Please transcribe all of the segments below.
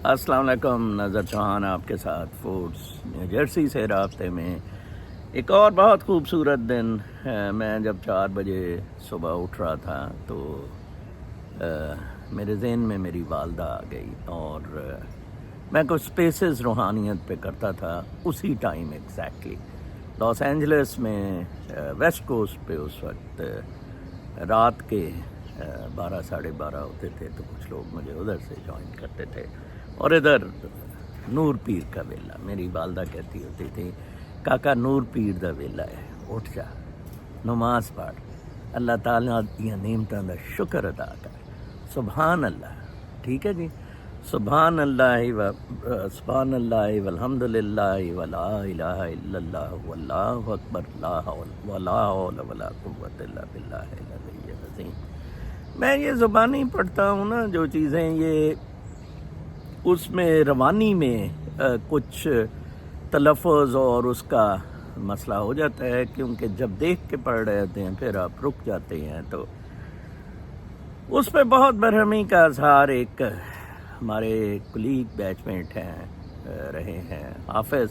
السلام علیکم، نظر چوہان آپ کے ساتھ فوڈس نیو جرسی سے رابطے میں ایک اور بہت خوبصورت دن میں جب 4 بجے صبح اٹھ رہا تھا تو میرے ذہن میں میری والدہ آ گئی اور میں کچھ اسپیسز روحانیت پہ کرتا تھا اسی ٹائم ایگزیکٹلی لاس اینجلس میں ویسٹ کوسٹ پہ اس وقت رات کے 12 ساڑھے 12 ہوتے تھے تو کچھ لوگ مجھے ادھر سے جوائن کرتے تھے اور ادھر نور پیر کا ویلا، میری والدہ کہتی ہوتی تھی کاکا نور پیر دا ویلا ہے، اٹھ جا نماز پڑھ، اللہ تعالیٰ دیا نعمتاں دا شکر ادا کر، سبحان اللہ، ٹھیک ہے جی، سبحان اللہ والحمد للہ ولا الہ الا اللہ واللہ اکبر لا حول ولا قوت الا باللہ العلی العظیم۔ میں یہ زبانی پڑھتا ہوں نا جو چیزیں، یہ اس میں روانی میں کچھ تلفظ اور اس کا مسئلہ ہو جاتا ہے، کیونکہ جب دیکھ کے پڑھ رہے ہوتے ہیں پھر آپ رک جاتے ہیں، تو اس پہ بہت برہمی کا اظہار ایک ہمارے کلیگ بیچ میٹ رہے ہیں حافظ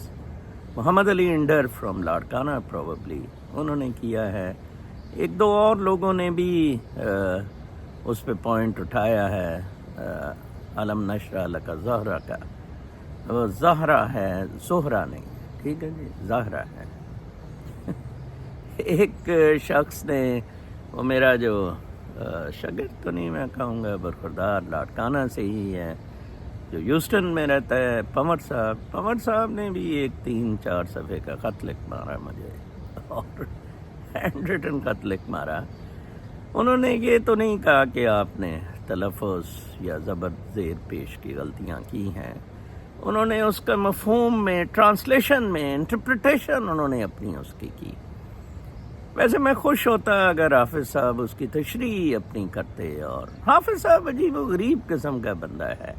محمد علی انڈر فرام لاڑکانہ پروبیبلی، انہوں نے کیا ہے، ایک دو اور لوگوں نے بھی اس پہ پوائنٹ اٹھایا ہے، علم نشرہ لک زہرہ کا، وہ زہرہ ہے، زہرہ نہیں، ٹھیک ہے جی، زہرہ ہے۔ ایک شخص نے، وہ میرا جو شاگرد تو نہیں میں کہوں گا، برخوردار لاڑکانہ سے ہی ہے، جو ہیوسٹن میں رہتا ہے، پمر صاحب نے بھی ایک 3-4 صفحے کا خط لکھ مارا مجھے، اور ہینڈ ریٹن خط لکھ مارا۔ انہوں نے یہ تو نہیں کہا کہ آپ نے تلفظ یا زبر زیر پیش کی غلطیاں کی ہیں، انہوں نے اس کا مفہوم میں، ٹرانسلیشن میں، انٹرپریٹیشن انہوں نے اپنی اس کی۔ ویسے میں خوش ہوتا اگر حافظ صاحب اس کی تشریح اپنی کرتے، اور حافظ صاحب عجیب و غریب قسم کا بندہ ہے،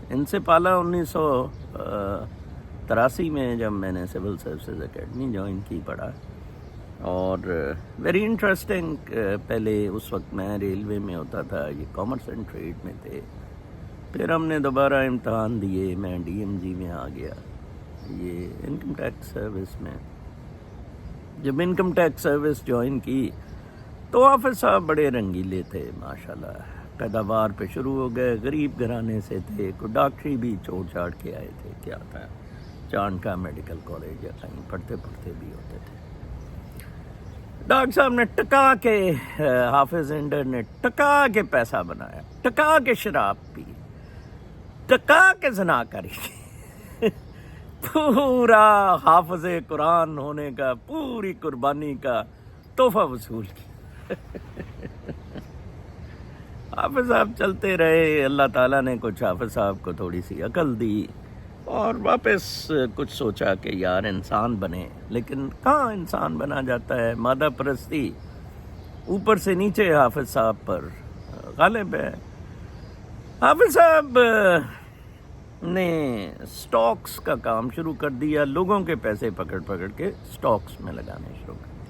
ان سے پالا 1983 میں جب میں نے سول سروسز اکیڈمی جوائن کی پڑھا، اور ویری انٹرسٹنگ، پہلے اس وقت میں ریلوے میں ہوتا تھا، یہ کامرس اینڈ ٹریڈ میں تھے، پھر ہم نے دوبارہ امتحان دیے، میں ڈی ایم جی میں آ گیا، یہ انکم ٹیکس سروس میں۔ جب انکم ٹیکس سروس جوائن کی تو حافظ صاحب بڑے رنگیلے تھے ماشاءاللہ، پیداوار پہ شروع ہو گئے، غریب گھرانے سے تھے، کوئی ڈاکٹری بھی چھوڑ چھاڑ کے آئے تھے، کیا تھا چانکا میڈیکل کالج یا کہیں پڑھتے بھی ہوتے تھے۔ ڈاکٹر صاحب نے ٹکا کے، حافظ انڈر نے ٹکا کے پیسہ بنایا، ٹکا کے شراب پی، ٹکا کے زنا کری، پورا حافظ قرآن ہونے کا، پوری قربانی کا تحفہ وصول کیا۔ حافظ صاحب چلتے رہے، اللہ تعالیٰ نے کچھ حافظ صاحب کو تھوڑی سی عقل دی، اور واپس کچھ سوچا کہ یار انسان بنے، لیکن کہاں انسان بنا جاتا ہے، مادہ پرستی اوپر سے نیچے حافظ صاحب پر غالب ہے۔ حافظ صاحب نے سٹاکس کا کام شروع کر دیا، لوگوں کے پیسے پکڑ کے سٹاکس میں لگانے شروع کر دیا۔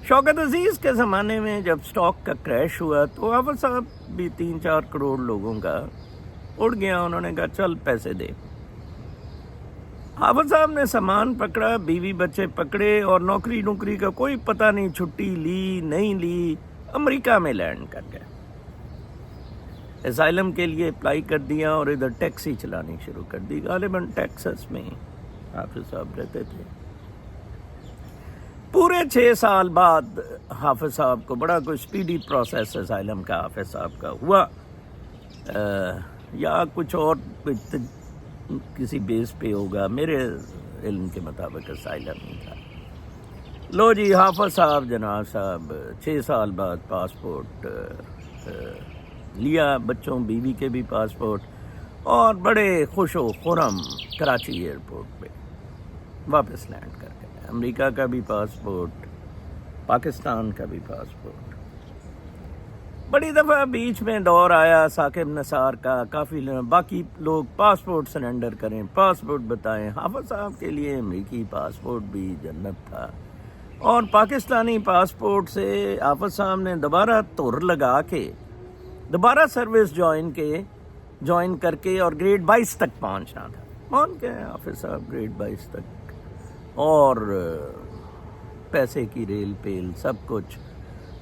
شوکت عزیز کے زمانے میں جب سٹاک کا کریش ہوا تو حافظ صاحب بھی 3-4 کروڑ لوگوں کا اڑ گیا، انہوں نے کہا چل پیسے دے۔ حافظ صاحب نے سامان پکڑا، بیوی بچے پکڑے، اور نوکری کا کوئی پتہ نہیں، چھٹی لی نہیں لی، امریکہ میں لینڈ کر گئے، اسائلم کے لیے اپلائی کر دیا، اور ادھر ٹیکسی چلانی شروع کر دی، غالباً ٹیکسس میں حافظ صاحب رہتے تھے۔ پورے 6 سال بعد حافظ صاحب کو بڑا کوئی سپیڈی پروسیس اسائلم کا حافظ صاحب کا ہوا، یا کچھ اور کسی بیس پہ ہوگا، میرے علم کے مطابق اسائلم نہیں تھا۔ لو جی، حافظ صاحب جناب صاحب 6 سال بعد پاسپورٹ لیا، بچوں بیوی کے بھی پاسپورٹ، اور بڑے خوش و خرم کراچی ایئرپورٹ پہ واپس لینڈ کر گئے، امریکہ کا بھی پاسپورٹ، پاکستان کا بھی پاسپورٹ۔ بڑی دفعہ بیچ میں دور آیا ثاقب نثار کا، کافی باقی لوگ پاسپورٹ سرنڈر کریں، پاسپورٹ بتائیں، حافظ صاحب کے لیے امریکی پاسپورٹ بھی جنت تھا، اور پاکستانی پاسپورٹ سے حافظ صاحب نے دوبارہ تر لگا کے دوبارہ سروس جوائن کے جوائن کر کے اور گریڈ 22 تک پہنچنا تھا. پہنچ گئے حافظ صاحب گریڈ 22 تک, اور پیسے کی ریل پیل سب کچھ.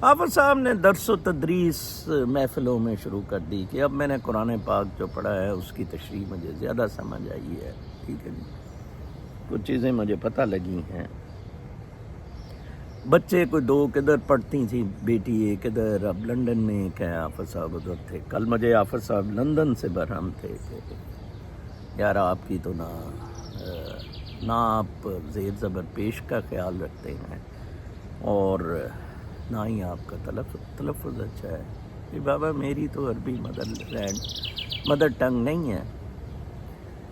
حافظ صاحب نے درس و تدریس محفلوں میں شروع کر دی کہ اب میں نے قرآن پاک جو پڑھا ہے اس کی تشریح مجھے زیادہ سمجھ آئی ہے. ٹھیک ہے جی, کچھ چیزیں مجھے پتہ لگی ہیں. بچے کوئی 2 کدھر پڑھتی تھیں, بیٹی ایک ادھر, اب لندن میں ایک ہے, حافظ صاحب ادھر تھے. کل مجھے حافظ صاحب لندن سے برہم تھے کہ یار آپ کی تو نہ آپ زیر زبر پیش کا خیال رکھتے ہیں اور نہ ہی آپ کا تلفظ اچھا ہے. کہ بابا میری تو عربی مدر ٹنگ نہیں ہے.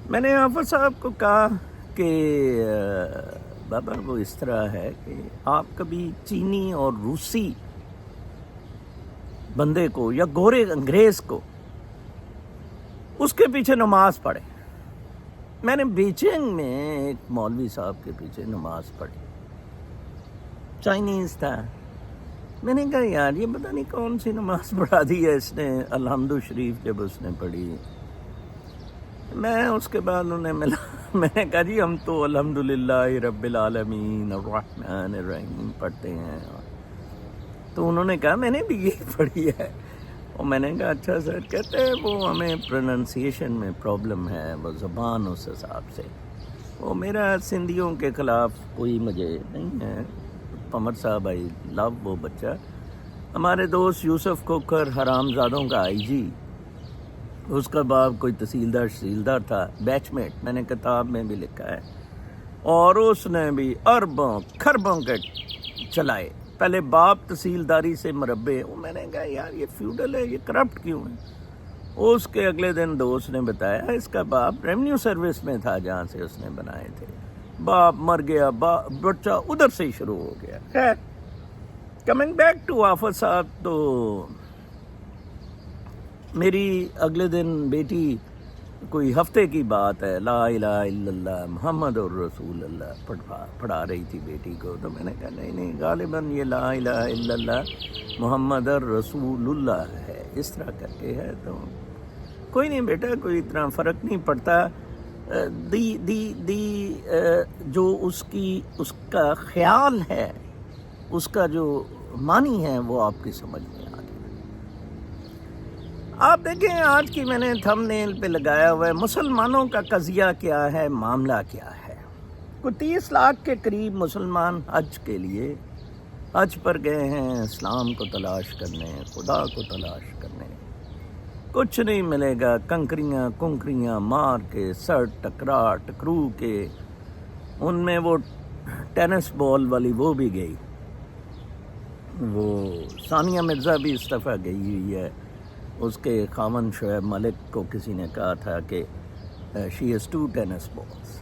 میں نے حافظ صاحب کو کہا کہ بابا وہ اس طرح ہے کہ آپ کبھی چینی اور روسی بندے کو یا گورے انگریز کو اس کے پیچھے نماز پڑھے. میں نے بیجنگ میں ایک مولوی صاحب کے پیچھے نماز پڑھی, چائنیز تھا. میں نے کہا یار یہ پتہ نہیں کون سی نماز پڑھا دی ہے اس نے. الحمد شریف جب اس نے پڑھی, میں اس کے بعد انہیں ملا, میں نے کہا جی ہم تو الحمدللہ رب العالمین الرحمن الرحیم پڑھتے ہیں. تو انہوں نے کہا میں نے بھی یہی پڑھی ہے. اور میں نے کہا اچھا سر. کہتے ہیں وہ ہمیں پروننسیشن میں پرابلم ہے, وہ زبان اس حساب سے. وہ میرا سندھیوں کے خلاف کوئی مجھے نہیں ہے. قمر صاحب آئی لو وہ بچہ. ہمارے دوست یوسف کوکر حرام زادوں کا آئی جی, اس کا باپ کوئی تحصیلدار تھا, بیچ میٹ, میں نے کتاب میں بھی لکھا ہے. اور اس نے بھی اربوں کھربوں کے چلائے. پہلے باپ تحصیلداری سے مربے. میں نے کہا یار یہ فیوڈل ہے, یہ کرپٹ کیوں ہے. اس کے اگلے دن دوست نے بتایا اس کا باپ ریونیو سروس میں تھا جہاں سے اس نے بنائے تھے. باپ مر گیا, بچہ ادھر سے ہی شروع ہو گیا. خیر کمنگ بیک ٹو حافظ صاحب, تو میری اگلے دن بیٹی کوئی ہفتے کی بات ہے, لا الہ الا اللہ محمد الرسول اللہ پڑھا رہی تھی بیٹی کو. تو میں نے کہا نہیں غالباً یہ لا الہ الا اللہ محمد الرسول اللہ ہے, اس طرح کر کے ہے. تو کوئی نہیں بیٹا, کوئی اتنا فرق نہیں پڑتا. جو اس کا خیال ہے, اس کا جو معنی ہے وہ آپ کی سمجھ میں آ گیا. آپ دیکھیں آج کی میں نے تھم نیل پہ لگایا ہوا ہے مسلمانوں کا قضیہ کیا ہے, معاملہ کیا ہے. کوئی 30 لاکھ کے قریب مسلمان حج کے لیے حج پر گئے ہیں, اسلام کو تلاش کرنے, خدا کو تلاش کرنے. کچھ نہیں ملے گا, کنکریاں مار کے, سر ٹکرو کے. ان میں وہ ٹینس بال والی وہ بھی گئی, وہ ثانیہ مرزا بھی اس دفعہ گئی ہوئی ہے. اس کے خاوند شعیب ملک کو کسی نے کہا تھا کہ شی ہیز 2 ٹینس بالز.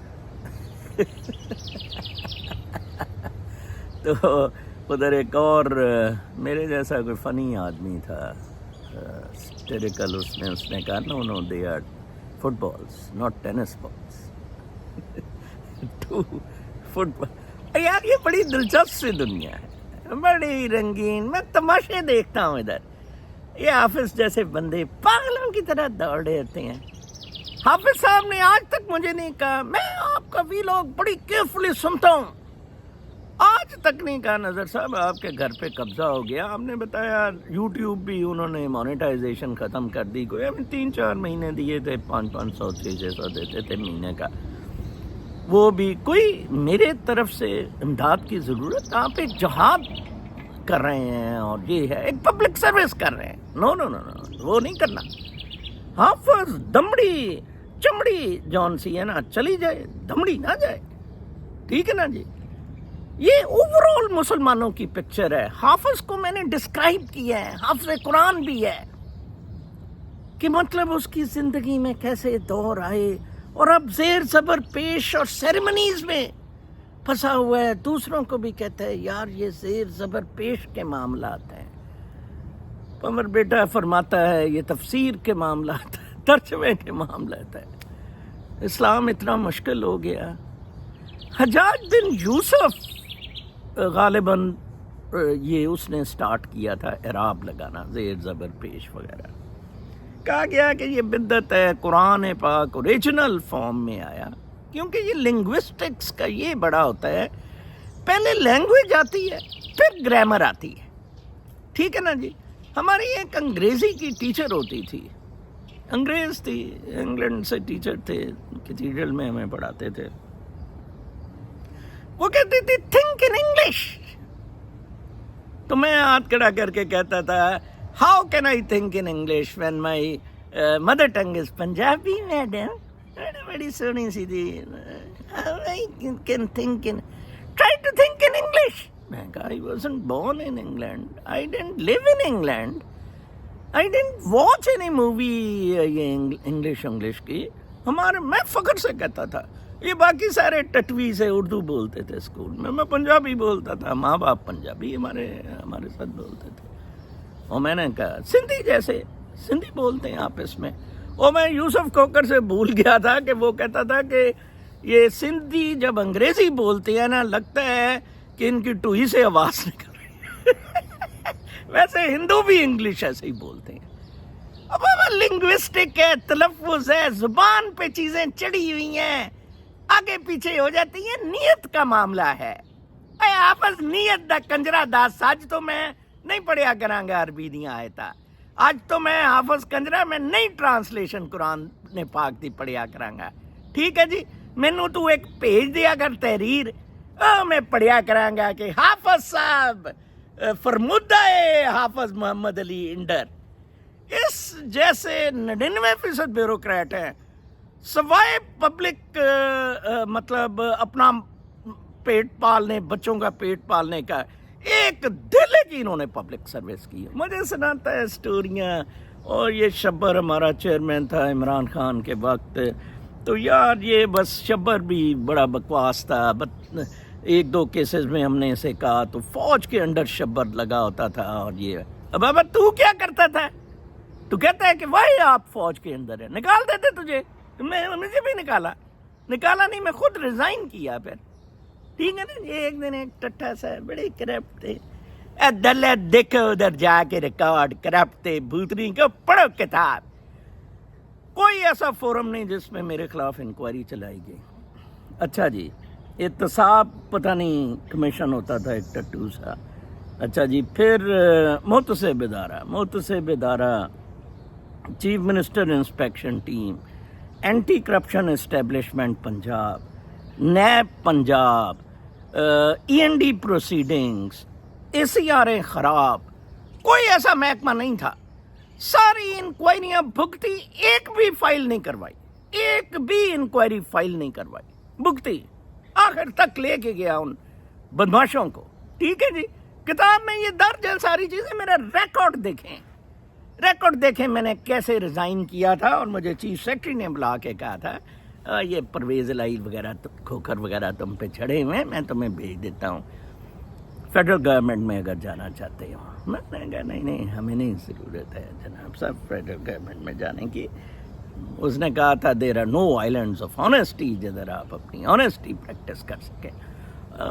تو ادھر ایک اور میرے جیسا کوئی فنی آدمی تھا, ہسٹیریکل, اس نے کہا no they are footballs not tennis balls. 2 football. یار یہ بڑی دلچسپ سی دنیا ہے, بڑی رنگین. میں تماشے دیکھتا ہوں ادھر. یہ حافظ جیسے بندے پاگلوں کی طرح دوڑ رہتے ہیں. حافظ صاحب نے آج تک مجھے نہیں کہا, میں آپ کا ویلاگ بڑی کیئرفلی سنتا ہوں, آج تک نہیں کہا نظر صاحب آپ کے گھر پہ قبضہ ہو گیا. آپ نے بتایا یوٹیوب بھی انہوں نے مانیٹائزیشن ختم کر دی. کوئی 3-4 مہینے دیے تھے, 500 600 دیتے تھے مہینے کا. وہ بھی کوئی میرے طرف سے امداد کی ضرورت. آپ ایک جہاد کر رہے ہیں اور یہ ہے ایک پبلک سروس کر رہے ہیں. نو وہ نہیں کرنا. حافظ دمڑی چمڑی جون سی ہے نا, چلی جائے, دمڑی نہ جائے. ٹھیک ہے نا جی. یہ اوور آل مسلمانوں کی پکچر ہے. حافظ کو میں نے ڈسکرائب کیا ہے, حافظ قرآن بھی ہے کہ مطلب اس کی زندگی میں کیسے دور آئے, اور اب زیر زبر پیش اور سیریمنیز میں پھنسا ہوا ہے. دوسروں کو بھی کہتا ہے یار یہ زیر زبر پیش کے معاملات ہیں. عمر بیٹا فرماتا ہے یہ تفسیر کے معاملات ہیں, ترجمے کے معاملات ہیں. اسلام اتنا مشکل ہو گیا. حجاج بن یوسف غالباً یہ اس نے سٹارٹ کیا تھا اعراب لگانا, زیر زبر پیش وغیرہ. کہا گیا کہ یہ بدعت ہے، قرآن پاک اوریجنل فارم میں آیا، کیونکہ یہ لنگوسٹکس کا یہ بڑا ہوتا ہے، پہلے لینگویج آتی ہے پھر گرامر آتی ہے، ٹھیک ہے نا جی. ہماری ایک انگریزی کی ٹیچر ہوتی تھی، انگریز تھی، انگلینڈ سے ٹیچر تھے، کیتھیڈرل میں ہمیں پڑھاتے تھے. وہ کہتی تھی تھنک ان انگلش، تو میں ہاتھ کھڑا کر کے کہتا تھا how can I think in English when my mother tongue is Punjabi madam. بڑی سونی سی تھی. Try to think in English. میں کہا I wasn't born in England, I didn't live in England, I didn't watch any movie یہ English کی. میں فخر سے کہتا تھا. یہ باقی سارے ٹٹوی سے اردو بولتے تھے اسکول میں پنجابی بولتا تھا، ماں باپ پنجابی ہمارے ساتھ بولتے تھے. اور میں نے کہا سندھی جیسے سندھی بولتے ہیں آپس میں. اور میں یوسف کوکر سے بھول گیا تھا کہ وہ کہتا تھا کہ یہ سندھی جب انگریزی بولتے ہیں نا لگتا ہے کہ ان کی ٹوئی سے آواز نکل رہی ہے. ویسے ہندو بھی انگلش ایسے ہی بولتے ہیں. اب لنگوسٹک ہے، تلفظ ہے، زبان پہ چیزیں چڑھی ہوئی ہیں، آگے پیچھے ہو جاتی ہیں. نیت کا معاملہ ہے. اے آپس نیت دا کنجرا دا سج تو میں نہیں پڑھیا کروں گا عربی دیا آیتاں. آج تو میں حافظ کنجرا میں نئی ٹرانسلیشن قرآن نے پاک دی پڑھیا کروں گا. ٹھیک ہے جی، مینوں تو ایک بھیج دیا کر تحریر، میں پڑھیا کروں گا کہ حافظ صاحب فرمودہ حافظ محمد علی انڈر. اس جیسے 99% بیوروکریٹ ہیں، سوائے پبلک مطلب اپنا پیٹ پالنے، بچوں کا پیٹ پالنے کا، ایک دل کی انہوں نے پبلک سروس کی. مجھے سناتا ہے اسٹوریاں. اور یہ شبر ہمارا چیئرمین تھا عمران خان کے وقت، تو یار یہ بس شبر بھی بڑا بکواس تھا. ایک دو کیسز میں ہم نے اسے کہا تو فوج کے انڈر شبر لگا ہوتا تھا. اور یہ اب تو کیا کرتا تھا؟ تو کہتا ہے کہ بھائی آپ فوج کے اندر ہے، نکال دیتے تجھے. مجھے بھی نکالا نہیں، میں خود ریزائن کیا پھر. ٹھیک ہے نا. ایک دن ایک ٹٹھا سا بڑے کرپٹ تھے، دلت دیکھو ادھر جا کے ریکارڈ کرپٹ تھے، بھوتنی کو پڑھو کتاب. کوئی ایسا فورم نہیں جس میں میرے خلاف انکوائری چلائی گئی. اچھا جی، احتساب پتہ نہیں کمیشن ہوتا تھا ایک ٹٹو سا. اچھا جی، پھر محتسب ادارہ، chief minister inspection team, anti corruption establishment Punjab, NAB Punjab, END proceedings, ACRA خراب. کوئی ایسا محکمہ نہیں تھا. ساری انکوائریاں بھگتی، ایک بھی فائل نہیں کروائی، ایک بھی انکوائری فائل نہیں کروائی، بھگتی. آخر تک لے کے گیا ان بدماشوں کو. ٹھیک ہے جی، کتاب میں یہ درج ہے ساری چیزیں. میرا ریکارڈ دیکھیں میں نے کیسے ریزائن کیا تھا. اور مجھے چیف سیکرٹری نے بلا کے کہا تھا یہ پرویز الہی وغیرہ کھوکھر وغیرہ تم پہ چڑھے ہوئے ہیں، میں تمہیں بھیج دیتا ہوں فیڈرل گورنمنٹ میں اگر جانا چاہتے ہو. میں نے کہا نہیں ہمیں نہیں ضرورت ہے جناب صاحب فیڈرل گورنمنٹ میں جانے کی. اس نے کہا تھا there are no islands of honesty جدھر آپ اپنی آنیسٹی پریکٹس کر سکیں.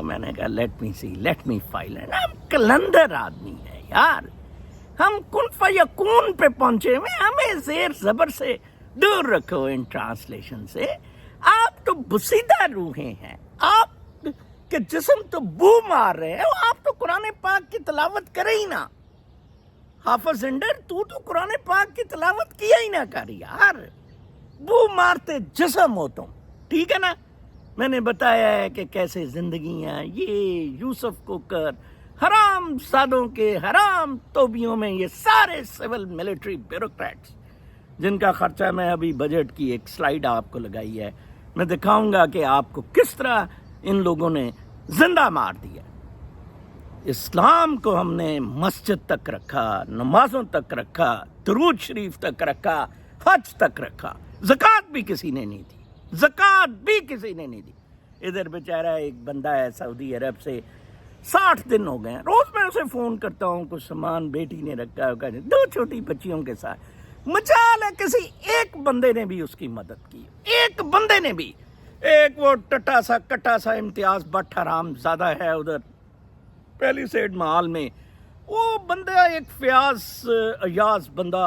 میں نے کہا لیٹ می فائل. ہم کلندر آدمی ہیں یار، ہم کن فیکون پہ پہنچے ہوئے. ہمیں زیر زبر سے دور رکھو ان ٹرانسلیشن سے. آپ تو بسیدہ روحیں ہیں، آپ کے جسم تو بو مار رہے ہیں. آپ تو قرآن پاک کی تلاوت کرے ہی نہ. حافظ انڈر تو قرآن پاک کی تلاوت کیا ہی نہ کر یار، بو مارتے جسم ہو تم. ٹھیک ہے نا. میں نے بتایا ہے کہ کیسے زندگیاں یہ یوسف کوکر حرام زادوں کے حرام توبیوں میں، یہ سارے سول ملٹری بیوروکریٹس جن کا خرچہ میں ابھی بجٹ کی ایک سلائیڈ آپ کو لگائی ہے، میں دکھاؤں گا کہ آپ کو کس طرح ان لوگوں نے زندہ مار دیا. اسلام کو ہم نے مسجد تک رکھا، نمازوں تک رکھا، درود شریف تک رکھا، حج تک رکھا. زکوٰۃ بھی کسی نے نہیں دی. ادھر بیچارہ ایک بندہ ہے سعودی عرب سے، 60 دن ہو گئے. روز میں اسے فون کرتا ہوں، کچھ سامان بیٹی نے رکھا ہوگا، 2 چھوٹی بچیوں کے ساتھ. مجال ہے کسی ایک بندے نے بھی اس کی مدد کی، ایک بندے نے بھی. ایک وہ ٹٹا سا کٹا سا امتیاز بٹ حرام زیادہ ہے ادھر پہلی سیڈ محال میں، وہ بندہ ایک فیاض ایاز بندہ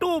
2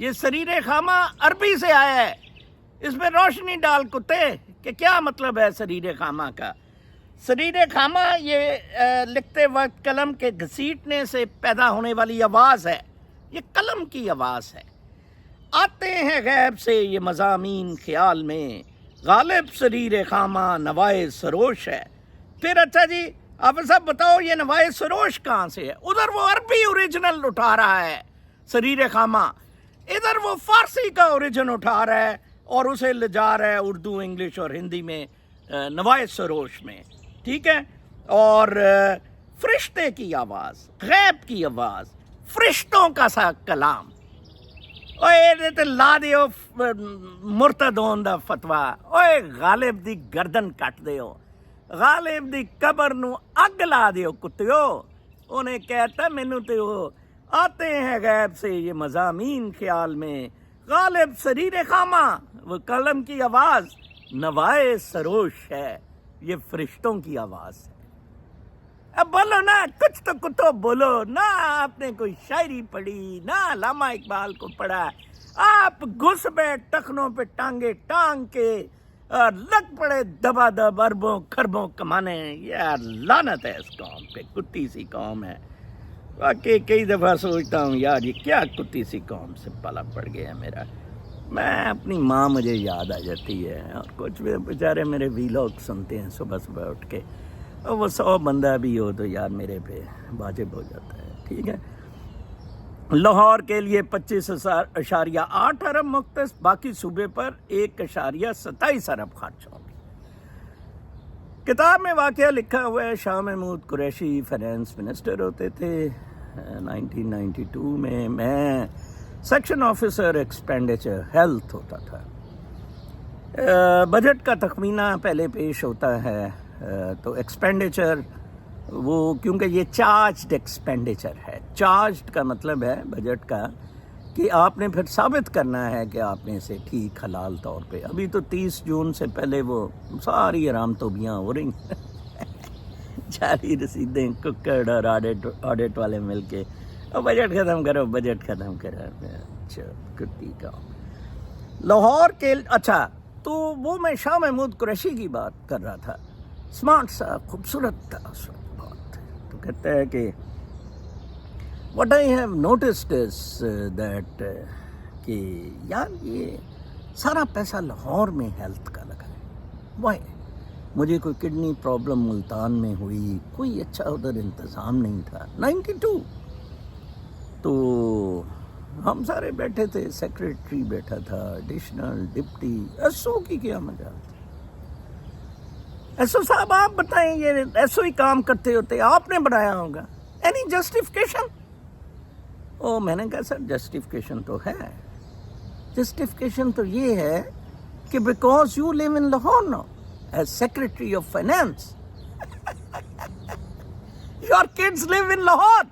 یہ سریر خامہ عربی سے آیا ہے، اس میں روشنی ڈال کتے کہ کیا مطلب ہے سریر خامہ کا۔ سریر خامہ یہ لکھتے وقت قلم کے گھسیٹنے سے پیدا ہونے والی آواز ہے، یہ قلم کی آواز ہے۔ آتے ہیں غیب سے یہ مضامین خیال میں، غالب سریر خامہ نوائے سروش ہے۔ پھر اچھا جی آپ صاحب بتاؤ یہ نوائے سروش کہاں سے ہے؟ ادھر وہ عربی اوریجنل اٹھا رہا ہے سریر خامہ، ادھر وہ فارسی کا اوریجن اٹھا رہا ہے اور اسے لے جا رہا ہے اردو، انگلش اور ہندی میں نوائے سروش میں، ٹھیک ہے۔ اور فرشتے کی آواز، غیب کی آواز، فرشتوں کا سا کلام، اوے تے لا دیو مرتدون دا فتوا، اوے غالب دی گردن کٹ دیو، غالب دی قبر نو اگ لا دیو کتیو۔ انہیں کہتا مینوں تے وہ آتے ہیں غیب سے یہ مضامین خیال میں، غالب سریر خامہ وہ قلم کی آواز، نوائے سروش ہے یہ فرشتوں کی آواز ہے۔ اب بولو نا، کچھ تو کتو بولو نا، آپ نے کوئی شاعری پڑھی نہ علامہ اقبال کو پڑھا، آپ گھس بیٹھ ٹخنوں پہ ٹانگے ٹانگ کے اور لگ پڑے دبا دب اربوں خربوں کمانے۔ یار لعنت ہے اس قوم پہ، کتی سی قوم ہے واقعی۔ کئی دفعہ سوچتا ہوں یار یہ کیا کتی سی قوم سے پالا پڑ گیا میرا۔ میں اپنی ماں مجھے یاد آ جاتی ہے، اور کچھ بھی بیچارے میرے ویلاگ سنتے ہیں صبح صبح اٹھ کے، اور وہ 100 بندہ بھی ہو تو یار میرے پہ واجب ہو جاتا ہے، ٹھیک ہے۔ لاہور کے لیے 25.8 ارب مختص، باقی صوبے پر 1.27 ارب خرچ ہوں گے۔ کتاب میں واقعہ لکھا ہوا ہے شاہ محمود قریشی فائنانس منسٹر ہوتے تھے 1992 میں سیکشن آفیسر ایکسپینڈیچر ہیلتھ ہوتا تھا۔ بجٹ کا تخمینہ پہلے پیش ہوتا ہے تو ایکسپینڈیچر وہ، کیونکہ یہ چارجڈ ایکسپینڈیچر ہے، چارجڈ کا مطلب ہے بجٹ کا کہ آپ نے پھر ثابت کرنا ہے کہ آپ نے اسے ٹھیک حلال طور پہ، ابھی تو 30 جون سے پہلے وہ ساری حرام توبیاں ہو رہی جعلی رسیدیں، ککڑ اور آڈٹ والے مل کے اور بجٹ ختم کرو، بجٹ ختم کرو، اچھا کتی کا۔ لاہور کے اچھا تو وہ میں شاہ محمود قریشی کی بات کر رہا تھا، اسمارٹ سا، خوبصورت تھا اس وقت بہت، تو کہتا ہے کہ what I have noticed is that کہ یار یہ سارا پیسہ لاہور میں ہیلتھ کا لگا ہے، وائی؟ مجھے کوئی کڈنی پرابلم ملتان میں ہوئی، کوئی اچھا ادھر انتظام نہیں تھا 92، تو ہم سارے بیٹھے تھے، سیکریٹری بیٹھا تھا، ایڈیشنل ڈپٹی، ایس او کی کیا مجال تھی؟ ایس او صاحب آپ بتائیں، یہ ایس او ہی کام کرتے ہوتے، آپ نے بنایا ہوگا، اینی جسٹیفکیشن؟ او میں نے کہا سر جسٹیفکیشن تو ہے، جسٹیفکیشن تو یہ ہے کہ because you live in Lahore no as secretary of finance your kids live in Lahore,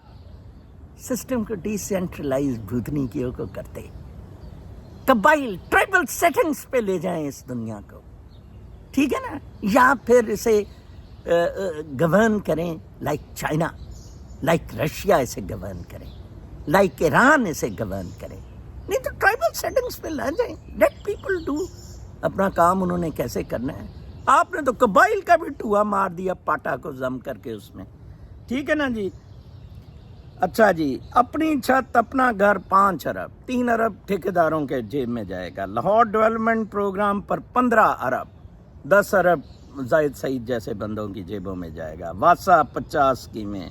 system کو ڈی سینٹرلائز بھوتنی کیوں کو کرتے، قبائل ٹرائبل سیٹنگز پہ لے جائیں اس دنیا کو، ٹھیک ہے نا، یا پھر اسے گورن کریں لائک چائنا، لائک رشیا اسے گورن کریں، لائک ایران اسے گورن کریں، نہیں تو ٹرائبل سیٹنگز پہ لا جائیں، لیٹ پیپل ڈو اپنا کام، انہوں نے کیسے کرنا ہے۔ آپ نے تو قبائل کا بھی ٹوہا مار دیا پاٹا کو ضم کر کے اس میں، ٹھیک ہے نا جی۔ اچھا جی، اپنی چھت اپنا گھر 5 ارب، 3 ارب ٹھیکیداروں کے جیب میں جائے گا، لاہور ڈیولپمنٹ پروگرام پر 15 ارب، 10 ارب زاہد سعید جیسے بندوں کی جیبوں میں جائے گا، واسا 50 اسکیمیں،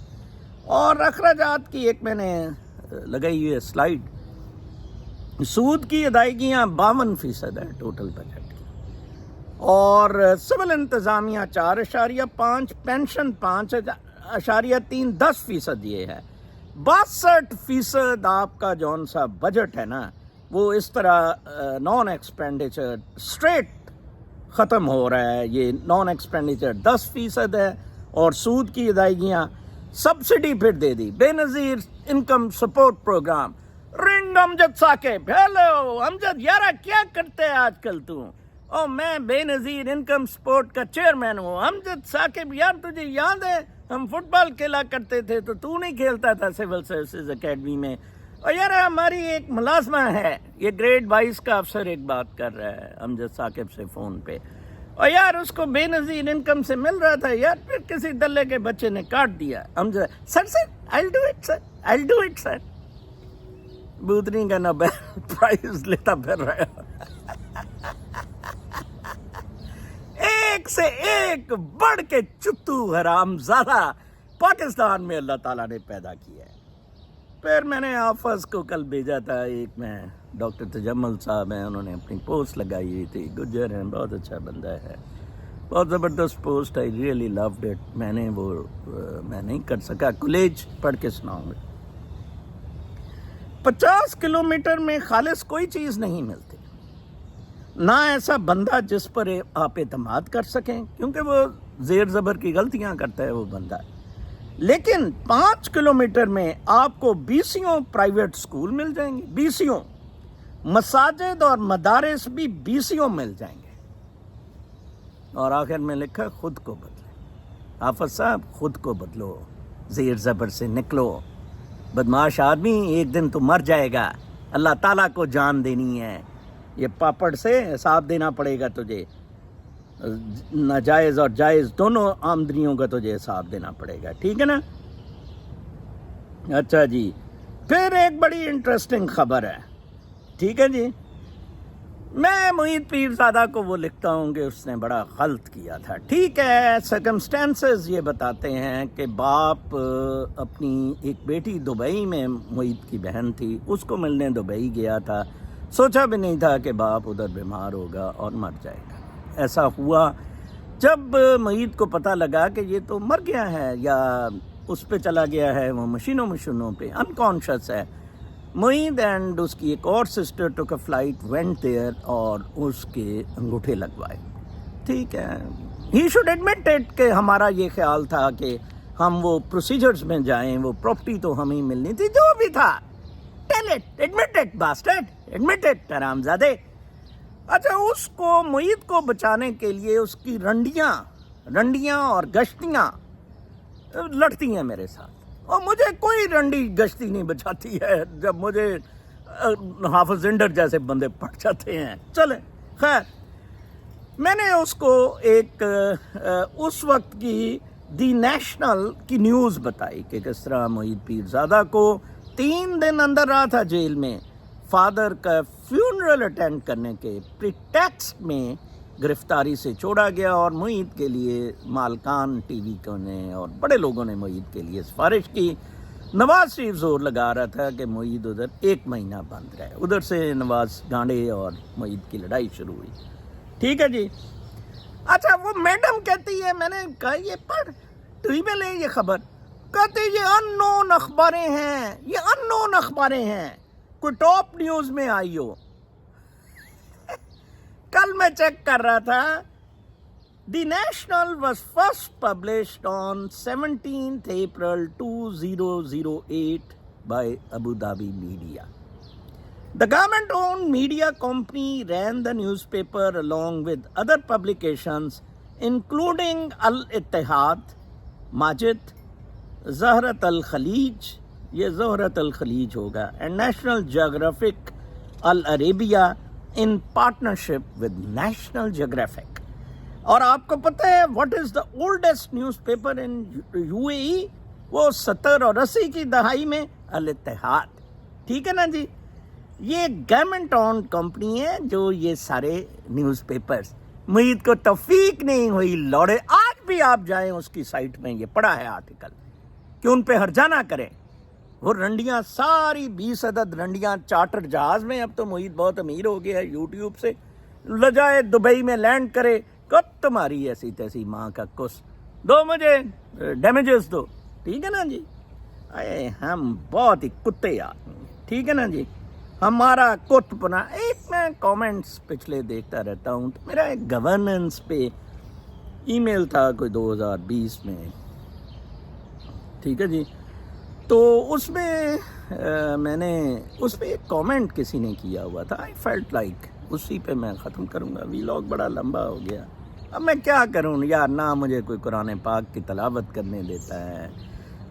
اور اخراجات کی ایک میں نے لگائی ہوئی ہے سلائیڈ، سود کی ادائیگیاں 52% ہے ٹوٹل بجٹ کی، اور سول انتظامیہ 4.5، پینشن 5.3، 10% یہ ہے، 62% آپ کا جون سا بجٹ ہے نا وہ اس طرح نان ایکسپینڈیچر اسٹریٹ ختم ہو رہا ہے۔ یہ نان ایکسپینڈیچر 10% ہے، اور سود کی ادائیگیاں، سبسڈی پھر دے دی، بے نظیر انکم سپورٹ پروگرام، رنگ امجد ثاقب، ہیلو امجد یارا کیا کرتے ہیں آج کل تو؟ او میں بے نظیر انکم سپورٹ کا چیئرمین ہوں، امجد ثاقب یار تجھے یاد ہے ہم فٹ بال کھیلا کرتے تھے تو نہیں کھیلتا تھا سول سروسز اکیڈمی میں، اور یار ہماری ایک ملازمہ ہے، یہ گریڈ 22 کا افسر ایک بات کر رہا ہے امجد ثاقب سے فون پہ، اور یار اس کو بے نظیر انکم سے مل رہا تھا یار، پھر کسی دلے کے بچے نے کاٹ دیا۔ امجد سر I'll do it سر، بوتنی کا نوبیل پرائز لیتا پھر رہا ایک سے ایک بڑھ کے چتو حرام زادہ پاکستان میں اللہ تعالیٰ نے پیدا کیا ہے۔ پھر میں نے آفس کو کل بھیجا تھا، ایک میں ڈاکٹر تجمل صاحب ہیں، انہوں نے اپنی پوسٹ لگائی ہوئی تھی، گجر ہیں، بہت اچھا بندہ ہے، بہت زبردست post, I really loved it. میں نہیں کر سکا، کالج پڑھ کے سناؤں گا۔ 50 کلومیٹر میں خالص کوئی چیز نہیں ملتی، نہ ایسا بندہ جس پر آپ اعتماد کر سکیں، کیونکہ وہ زیر زبر کی غلطیاں کرتا ہے وہ بندہ، لیکن 5 کلومیٹر میں آپ کو 20 پرائیویٹ سکول مل جائیں گے، 20 مساجد اور مدارس بھی 20 مل جائیں گے۔ اور آخر میں لکھا خود کو بدلے، حافظ صاحب خود کو بدلو، زیر زبر سے نکلو، بدمعاش آدمی ایک دن تو مر جائے گا، اللہ تعالیٰ کو جان دینی ہے، یہ پاپڑ سے حساب دینا پڑے گا تجھے، ناجائز اور جائز دونوں آمدنیوں کا تجھے حساب دینا پڑے گا، ٹھیک ہے نا؟ اچھا جی، پھر ایک بڑی انٹرسٹنگ خبر ہے، ٹھیک ہے جی، میں معید پیرزادہ کو وہ لکھتا ہوں کہ اس نے بڑا غلط کیا تھا، ٹھیک ہے، سرکمسٹانسز یہ بتاتے ہیں کہ باپ اپنی ایک بیٹی دبئی میں، معید کی بہن تھی، اس کو ملنے دبئی گیا تھا، سوچا بھی نہیں تھا کہ باپ ادھر بیمار ہوگا اور مر جائے گا۔ ایسا ہوا جب معید کو پتہ لگا کہ یہ تو مر گیا ہے یا اس پہ چلا گیا ہے، وہ مشینوں پہ انکانشس ہے، معید اینڈ اس کی ایک اور سسٹر ٹوک اے فلائٹ وینٹ دیئر اور اس کے انگوٹھے لگوائے، ٹھیک ہے، ہی شوڈ ایڈمٹ اٹ کہ ہمارا یہ خیال تھا کہ ہم وہ پروسیجرز میں جائیں، وہ پراپرٹی تو ہمیں ملنی تھی، جو بھی تھا، tell it, admit it bastard, admit it حرامزادے۔ اچھا، اس کو معید کو بچانے کے لیے اس کی رنڈیاں اور گشتیاں لڑتی ہیں میرے ساتھ، اور مجھے کوئی رنڈی گشتی نہیں بچاتی ہے جب مجھے حافظ زندر جیسے بندے پڑ جاتے ہیں۔ چلیں خیر، میں نے اس کو ایک اس وقت کی دی نیشنل کی نیوز بتائی کہ کس طرح معید پیرزادہ کو 3 دن اندر رہا تھا جیل میں، فادر کا فیونرل اٹینڈ کرنے کے پریٹیکسٹ میں گرفتاری سے چھوڑا گیا، اور معید کے لیے مالکان ٹی وی کو نے اور بڑے لوگوں نے معید کے لیے سفارش کی۔ نواز شریف زور لگا رہا تھا کہ معید ادھر 1 مہینہ بند رہے، ادھر سے نواز گانڈے اور معید کی لڑائی شروع ہوئی، ٹھیک ہے جی۔ اچھا، وہ میڈم کہتی ہے، میں نے کہا یہ پڑھ ٹی وی میں لے یہ خبر، کہتے یہ ان نون اخباریں ہیں، یہ ان نون اخباریں ہیں، کوئی ٹاپ نیوز میں آئی ہو۔ کل میں چیک کر رہا تھا، the National was first published on 17th April 2008 by Abu Dhabi media. The government-owned media company ran the newspaper along with other publications including Al-Ittihad, Majid, Zahrat al-Khalij، یہ زہرت الخلیج ہوگا، and National Geographic Al-Arabia in partnership with National Geographic۔ اور آپ کو پتہ ہے what is the oldest newspaper in UAE؟ وہ 70 اور 80 کی دہائی میں الاتحاد، ٹھیک ہے نا جی۔ یہ گورنمنٹ اون کمپنی ہے جو یہ سارے نیوز پیپرز، معید کو توفیق نہیں ہوئی لوڑے، آج بھی آپ جائیں اس کی سائٹ میں، یہ پڑا ہے آرٹیکل کہ ان پہ ہرجہ نہ کریں، وہ رنڈیاں ساری 20 عدد رنڈیاں چارٹر جہاز میں، اب تو معید بہت امیر ہو گیا ہے، یوٹیوب سے لجائے دبئی میں لینڈ کرے، کب تمہاری ایسی تیسی ماں کا کس دو، مجھے ڈیمیجز دو، ٹھیک ہے نا جی۔ ہم بہت ہی کتے آدمی ہیں، ٹھیک ہے نا جی، ہمارا کت پنا۔ ایک میں کامنٹس پچھلے دیکھتا رہتا ہوں، تو میرا ایک گورننس پہ ای میل تھا کوئی 2020 میں، ٹھیک ہے جی، تو اس میں میں نے اس پہ ایک کامنٹ کسی نے کیا ہوا تھا، آئی فیلٹ لائک اسی پہ میں ختم کروں گا، ویلاگ بڑا لمبا ہو گیا، اب میں کیا کروں یار، نہ مجھے کوئی قرآن پاک کی تلاوت کرنے دیتا ہے،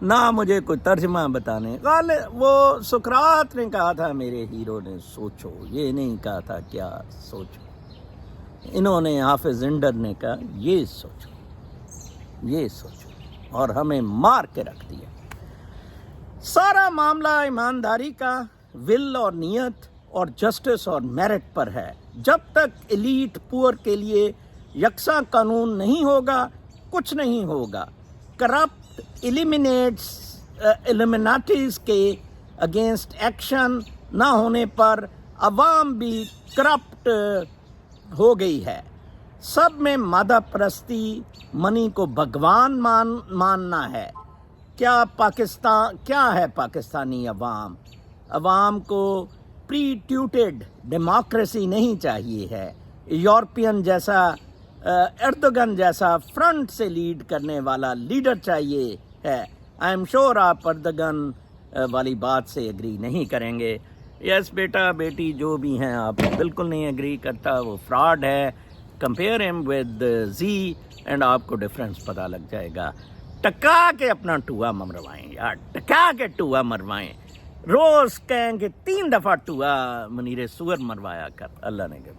نہ مجھے کوئی ترجمہ بتانے وہ سقراط نے کہا تھا میرے ہیرو نے سوچو، یہ نہیں کہا تھا کیا سوچو. انہوں نے حافظ زندر نے کہا یہ سوچو، یہ سوچو، اور ہمیں مار کے رکھ دیا. سارا معاملہ ایمانداری کا، ول اور نیت اور جسٹس اور میرٹ پر ہے. جب تک ایلیٹ پور کے لیے یکساں قانون نہیں ہوگا کچھ نہیں ہوگا. کرپٹ ایلیمناٹیز کے اگینسٹ ایکشن نہ ہونے پر عوام بھی کرپٹ ہو گئی ہے. سب میں مادہ پرستی، منی کو بھگوان ماننا ہے. کیا ہے پاکستانی عوام کو پری ٹیوٹیڈ ڈیموکریسی نہیں چاہیے ہے. یورپین جیسا، ایردوگن جیسا فرنٹ سے لیڈ کرنے والا لیڈر چاہیے ہے. آئی ایم شیور آپ ایردوگن والی بات سے ایگری نہیں کریں گے. یس بیٹا بیٹی جو بھی ہیں آپ بالکل نہیں ایگری کرتا، وہ فراڈ ہے. کمپیئر ہم ود زی اینڈ آپ کو ڈفرینس پتہ لگ جائے گا. ٹکا کے اپنا ٹوا مروائیں یار، ٹکا کے ٹوا مروائیں. روز کہیں کہ 3 دفعہ ٹوا منیر سور مروایا کر. اللہ نے کے